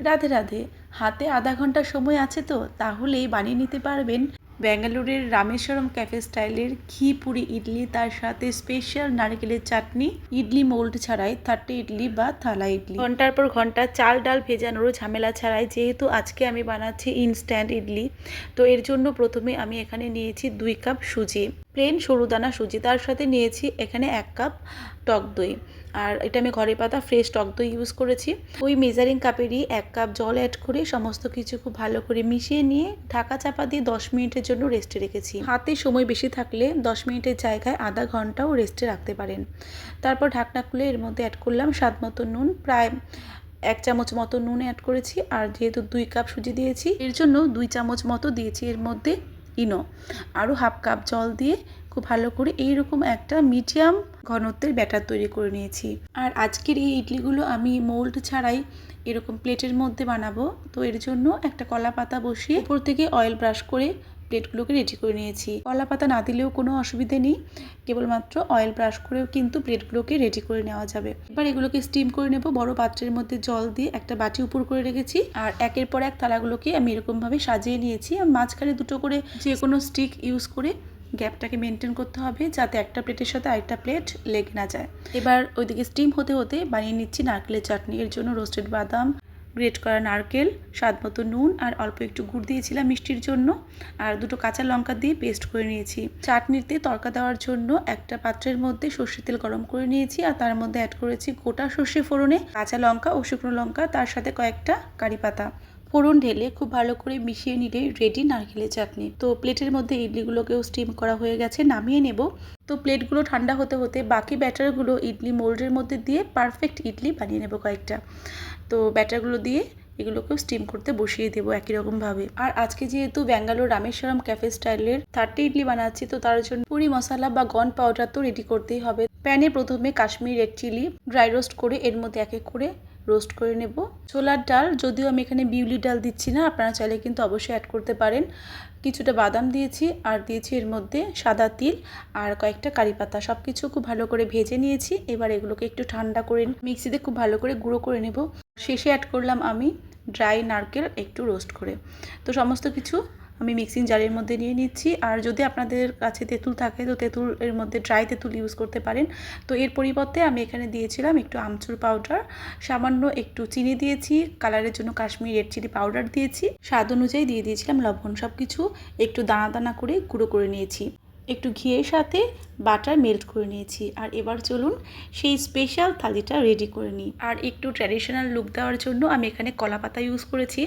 রাধে রাধে। হাতে আধা ঘন্টা সময় আছে তো তাহলেই বানিয়ে নিতে পারবেন ব্যাঙ্গালোরের রামেশ্বরম ক্যাফে স্টাইলের ঘি পুরি ইডলি, তার সাথে স্পেশাল নারকেলের চাটনি। ইডলি মোল্ড ছাড়াই 30 ইডলি বা থালা ইডলি, ঘন্টার পর ঘন্টা চাল ডাল ভেজানোরও ঝামেলা ছাড়াই। যেহেতু আজকে আমি বানাচ্ছি ইনস্ট্যান্ট ইডলি, তো এর জন্য প্রথমে আমি এখানে নিয়েছি 2 কাপ সুজি, প্লেন সরুদানা সুজি। তার সাথে নিয়েছি এখানে 1 কাপ টক দই, আর এটা আমি ঘরে পাতা ফ্রেশ টক দই ইউজ করেছি। ওই মেজারিং কাপেরই 1 কাপ জল অ্যাড করে সমস্ত কিছু খুব ভালো করে মিশিয়ে নিয়ে ঢাকা চাপা দিয়ে 10 মিনিটের জন্য রেস্টে রেখেছি। হাতে সময় বেশি থাকলে 10 মিনিটের জায়গায় আধা ঘন্টাও রেস্টে রাখতে পারেন। তারপর ঢাকনা খুলে এর মধ্যে অ্যাড করলাম স্বাদ মতো নুন, প্রায় 1 চামচ মতো নুন অ্যাড করেছি। আর যেহেতু 2 কাপ সুজি দিয়েছি এর জন্য 2 চামচ মতো দিয়েছি এর মধ্যে ইনো। আরও হাফ কাপ জল দিয়ে খুব ভালো করে এইরকম একটা মিডিয়াম ঘনত্বের ব্যাটার তৈরি করে নিয়েছি। আর আজকের এই ইডলিগুলো আমি মোল্ড ছাড়াই এরকম প্লেটের মধ্যে বানাবো। তো এর জন্য একটা কলা পাতা বসিয়ে উপর থেকে অয়েল ব্রাশ করে প্লেটগুলোকে রেডি করে নিয়েছি। কলা পাতা না দিলেও কোনো অসুবিধে নেই, কেবলমাত্র অয়েল ব্রাশ করেও কিন্তু প্লেটগুলোকে রেডি করে নেওয়া যাবে। এবার এগুলোকে স্টিম করে নেব। বড় পাত্রের মধ্যে জল দিয়ে একটা বাটি উপর করে রেখেছি, আর একের পর এক থালাগুলোকে আমি এরকমভাবে সাজিয়ে নিয়েছি। মাঝখানে দুটো করে যে কোনো স্টিক ইউজ করে গ্যাপটাকে মেনটেন করতে হবে যাতে একটা প্লেটের সাথে আরেকটা প্লেট লেগে না যায়। এবার ওইদিকে স্টিম হতে হতে বানিয়ে নিচ্ছি নারকেলের চাটনি। এর জন্য রোস্টেড বাদাম, গ্রেট করা নারকেল, স্বাদ মতো নুন আর অল্প একটু গুড় দিয়েছিলাম মিষ্টির জন্য, আর দুটো কাঁচা লঙ্কা দিয়ে পেস্ট করে নিয়েছি। চাটনিতে তড়কা দেওয়ার জন্য একটা পাত্রের মধ্যে সর্ষের তেল গরম করে নিয়েছি, আর তার মধ্যে অ্যাড করেছি গোটা সর্ষে ফোড়নে কাঁচা লঙ্কা ও শুকনো লঙ্কা, তার সাথে কয়েকটা কারি পাতা। ফোড়ন ঢেলে খুব ভালো করে মিশিয়ে নিলে রেডি নারকেলের চাটনি। তো প্লেটের মধ্যে ইডলিগুলোকেও স্টিম করা হয়ে গেছে, নামিয়ে নেব। তো প্লেটগুলো ঠান্ডা হতে হতে বাকি ব্যাটারগুলো ইডলি মোল্ডের মধ্যে দিয়ে পারফেক্ট ইডলি বানিয়ে নেব কয়েকটা। তো ব্যাটারগুলো দিয়ে এগুলোকেও স্টিম করতে বসিয়ে দেবো একই রকমভাবে। আর আজকে যেহেতু ব্যাঙ্গালোর রামেশ্বরম ক্যাফে স্টাইলের 30 ইডলি বানাচ্ছি, তো তার জন্য পুরি মশলা বা গন পাউডার তো রেডি করতেই হবে। প্যানে প্রথমে Kashmiri red chilli dry roast করে এর মধ্যে এক এক করে রোস্ট করে নেব। ছোলার ডাল, যদিও আমি এখানে বিউলি ডাল দিচ্ছি না, আপনারা চাইলে কিন্তু অবশ্যই অ্যাড করতে পারেন। কিছুটা বাদাম দিয়েছি, আর দিয়েছি এর মধ্যে সাদা তিল আর কয়েকটা কারি পাতা। সব কিছু খুব ভালো করে ভেজে নিয়েছি। এবার এগুলোকে একটু ঠান্ডা করে মিক্সিতে খুব ভালো করে গুঁড়ো করে নেব। শেষে অ্যাড করলাম আমি ড্রাই নারকেল একটু রোস্ট করে। তো সমস্ত কিছু আমি মিক্সিং জারের মধ্যে নিয়ে নিচ্ছি। আর যদি আপনাদের কাছে তেঁতুল থাকে তো তেঁতুল এর মধ্যে ড্রাই তেঁতুল ইউজ করতে পারেন। তো এর পরিবর্তে আমি এখানে দিয়েছিলাম একটু আমচুর পাউডার, সামান্য একটু চিনি দিয়েছি, কালারের জন্য কাশ্মীরি রেড চিলি পাউডার দিয়েছি, স্বাদ অনুযায়ী দিয়ে দিয়েছিলাম লবণ। সব কিছু একটু দানা দানা করে গুঁড়ো করে নিয়েছি। একটু ঘিয়ের সাথে বাটার মেল্ট করে নিয়েছি। আর এবার চলুন সেই স্পেশাল থালিটা রেডি করে নিই। আর একটু ট্র্যাডিশনাল লুক দেওয়ার জন্য আমি এখানে কলা পাতা ইউজ করেছি।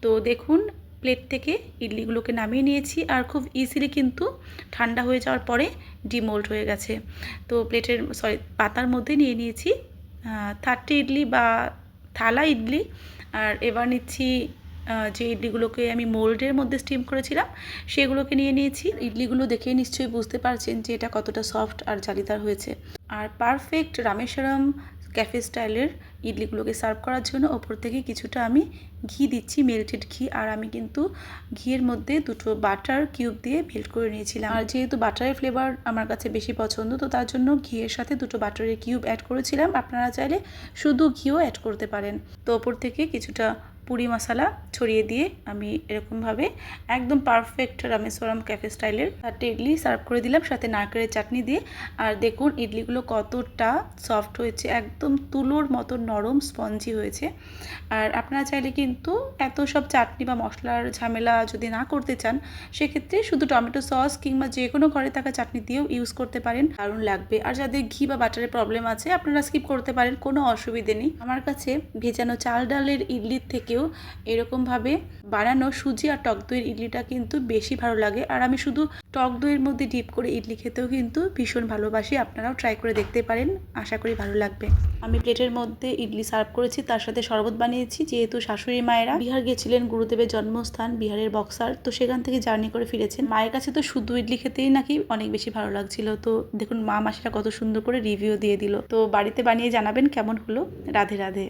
তো দেখুন প্লেট থেকে ইডলিগুলোকে নামিয়ে নিয়েছি, আর খুব ইজিলি কিন্তু ঠান্ডা হয়ে যাওয়ার পরে ডিমোল্ড হয়ে গেছে। তো প্লেটের পাতার মধ্যে নিয়ে নিয়েছি 30 ইডলি বা থালা ইডলি। আর এবার নিচ্ছি যে ইডলিগুলোকে আমি মোল্ডের মধ্যে স্টিম করেছিলাম সেগুলোকে নিয়ে নিয়েছি। ইডলিগুলো দেখে নিশ্চয়ই বুঝতে পারছেন যে এটা কতটা সফট আর জালিদার হয়েছে। আর পারফেক্ট রামেশ্বরম ক্যাফে স্টাইলের ইডলিগুলোকে সার্ভ করার জন্য ওপর থেকে কিছুটা আমি ঘি দিচ্ছি, মেল্টেড ঘি। আর আমি কিন্তু ঘিয়ের মধ্যে দুটো বাটার কিউব দিয়ে মেল্ট করে নিয়েছিলাম। আর যেহেতু বাটারের ফ্লেভার আমার কাছে বেশি পছন্দ, তো তার জন্য ঘিয়ের সাথে দুটো বাটারের কিউব অ্যাড করেছিলাম। আপনারা চাইলে শুধু ঘিও অ্যাড করতে পারেন। তো ওপর থেকে কিছুটা পুরি মশলা ছড়িয়ে দিয়ে আমি এরকমভাবে একদম পারফেক্ট রামেশ্বরম ক্যাফে স্টাইলের 30 ইডলি সার্ভ করে দিলাম, সাথে নারকেলের চাটনি দিয়ে। আর দেখুন ইডলিগুলো কতটা সফট হয়েছে, একদম তুলোর মতো নরম স্পঞ্জি হয়েছে। আর আপনারা চাইলে কিন্তু এত সব চাটনি বা মশলার ঝামেলা যদি না করতে চান, সেক্ষেত্রে শুধু টমেটো সস কিংবা যে কোনো ঘরে থাকা চাটনি দিয়েও ইউজ করতে পারেন, দারুণ লাগবে। আর যাদের ঘি বা বাটারের প্রবলেম আছে আপনারা স্কিপ করতে পারেন, কোনো অসুবিধে নেই। আমার কাছে ভেজানো চাল ডালের ইডলির থেকেও এরকমভাবে বানানো সুজি আর টক দইয়ের ইডলিটা কিন্তু বেশি ভালো লাগে। আর আমি শুধু টক দইয়ের মধ্যে ডিপ করে ইডলি খেতেও কিন্তু ভীষণ ভালোবাসি। আপনারাও ট্রাই করে দেখতে পারেন, আশা করি ভালো লাগবে। আমি প্লেটের মধ্যে ইডলি সার্ভ করেছি, তার সাথে শরবত বানিয়েছি। যেহেতু শাশুড়ি মায়েরা বিহার গেছিলেন, গুরুদেবের জন্মস্থান বিহারের বক্সার, তো সেখান থেকে জার্নি করে ফিরেছেন। মায়ের কাছে তো শুধু ইডলি খেতেই নাকি অনেক বেশি ভালো লাগছিল। তো দেখুন মা মাসিরা কত সুন্দর করে রিভিউ দিয়ে দিল। তো বাড়িতে বানিয়ে জানাবেন কেমন হলো। রাধে রাধে।